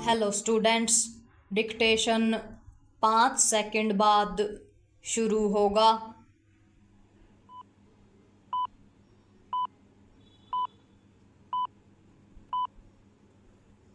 Hello students, dictation 5 second बाद शुरू होगा।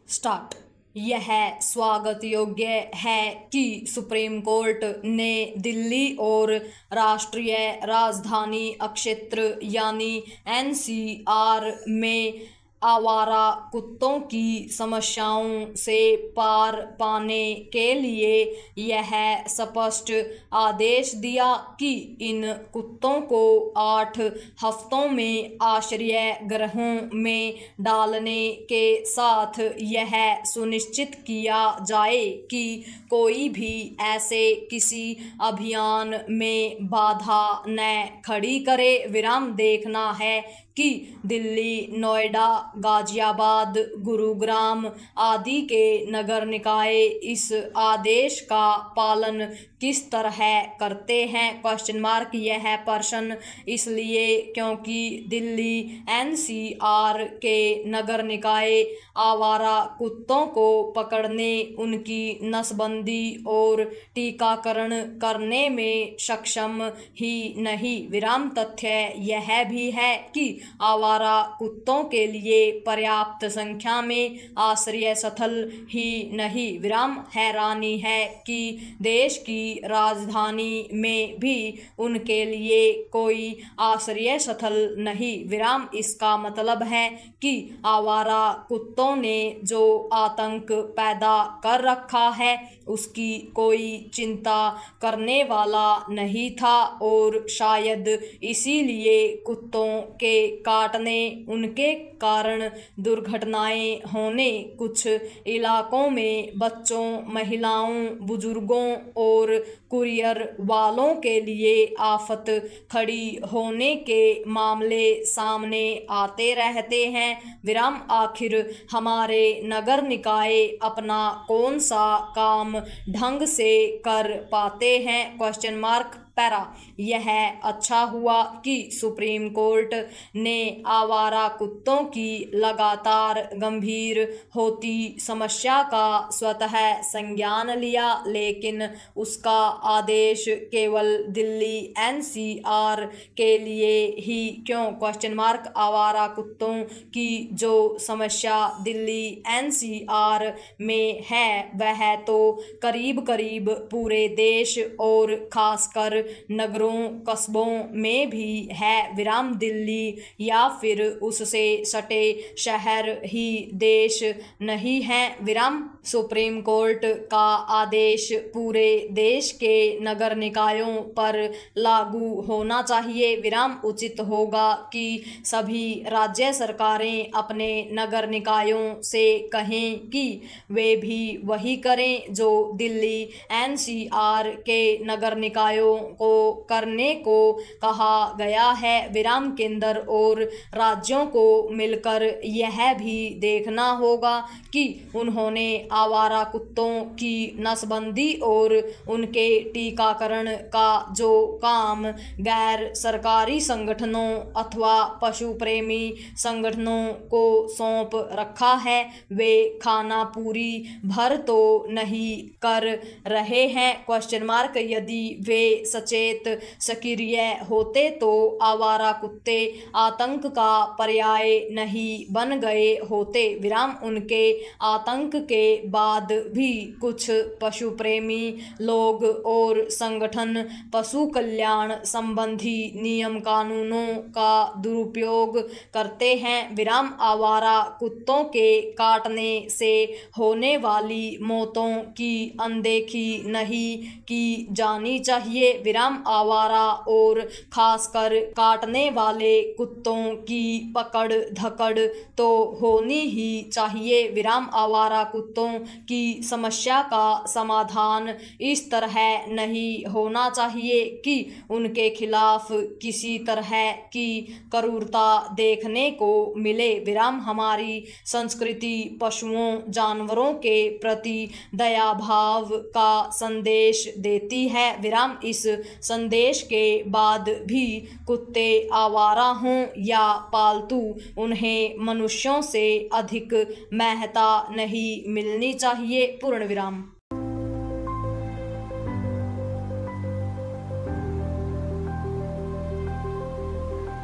स्टार्ट। यह स्वागत योग्य है कि सुप्रीम कोर्ट ने दिल्ली और राष्ट्रीय राजधानी क्षेत्र यानी एनसीआर में आवारा कुत्तों की समस्याओं से पार पाने के लिए यह स्पष्ट आदेश दिया कि इन कुत्तों को 8 हफ्तों में आश्रय गृहों में डालने के साथ यह सुनिश्चित किया जाए कि कोई भी ऐसे किसी अभियान में बाधा न खड़ी करे। विराम देखना है कि दिल्ली, नोएडा, गाजियाबाद, गुरुग्राम आदि के नगर निकाय इस आदेश का पालन किस तरह करते हैं। Question mark. यह प्रश्न इसलिए क्योंकि दिल्ली एनसीआर के नगर निकाय आवारा कुत्तों को पकड़ने, उनकी नसबंदी और टीकाकरण करने में सक्षम ही नहीं। विराम तथ्य यह भी है कि आवारा कुत्तों के लिए पर्याप्त संख्या में आश्रय स्थल ही नहीं। विराम हैरानी है कि देश की राजधानी में भी उनके लिए कोई आश्रय स्थल नहीं। विराम इसका मतलब है कि आवारा कुत्तों ने जो आतंक पैदा कर रखा है उसकी कोई चिंता करने वाला नहीं था और शायद इसीलिए कुत्तों के काटने, उनके कारण दुर्घटनाएं होने, कुछ इलाकों में बच्चों, महिलाओं, बुजुर्गों और कुरियर वालों के लिए आफत खड़ी होने के मामले सामने आते रहते हैं। विराम आखिर हमारे नगर निकाय अपना कौन सा काम ढंग से कर पाते हैं। Question mark. पैरा। यह अच्छा हुआ कि सुप्रीम कोर्ट ने आवारा कुत्तों की लगातार गंभीर होती समस्या का स्वतः संज्ञान लिया, लेकिन उसका आदेश केवल दिल्ली एनसीआर के लिए ही क्यों। Question mark. आवारा कुत्तों की जो समस्या दिल्ली एनसीआर में है वह तो करीब करीब पूरे देश और खासकर नगरों, कस्बों में भी है। विराम दिल्ली या फिर उससे सटे शहर ही देश नहीं है। विराम सुप्रीम कोर्ट का आदेश पूरे देश के नगर निकायों पर लागू होना चाहिए। विराम उचित होगा कि सभी राज्य सरकारें अपने नगर निकायों से कहें कि वे भी वही करें जो दिल्ली एनसीआर के नगर निकायों को करने को कहा गया है। विराम केंद्र और राज्यों को मिलकर यह भी देखना होगा कि उन्होंने आवारा कुत्तों की नसबंदी और उनके टीकाकरण का जो काम गैर सरकारी संगठनों अथवा पशु प्रेमी संगठनों को सौंप रखा है वे खाना पूरी भर तो नहीं कर रहे हैं। Question mark. यदि वे सचेत सक्रिय होते तो आवारा कुत्ते आतंक का पर्याय नहीं बन गए होते। विराम उनके आतंक के बाद भी कुछ पशु प्रेमी लोग और संगठन पशु कल्याण संबंधी नियम कानूनों का दुरुपयोग करते हैं। विराम आवारा कुत्तों के काटने से होने वाली मौतों की अनदेखी नहीं की जानी चाहिए। विराम आवारा और खासकर काटने वाले कुत्तों की पकड़ धकड़ तो होनी ही चाहिए। विराम आवारा कुत्तों की समस्या का समाधान इस तरह नहीं होना चाहिए कि उनके खिलाफ किसी तरह की क्रूरता देखने को मिले। विराम हमारी संस्कृति पशुओं, जानवरों के प्रति दया भाव का संदेश देती है। विराम इस संदेश के बाद भी कुत्ते आवारा हों या पालतू, उन्हें मनुष्यों से अधिक महत्ता नहीं मिलनी चाहिए। पूर्ण विराम।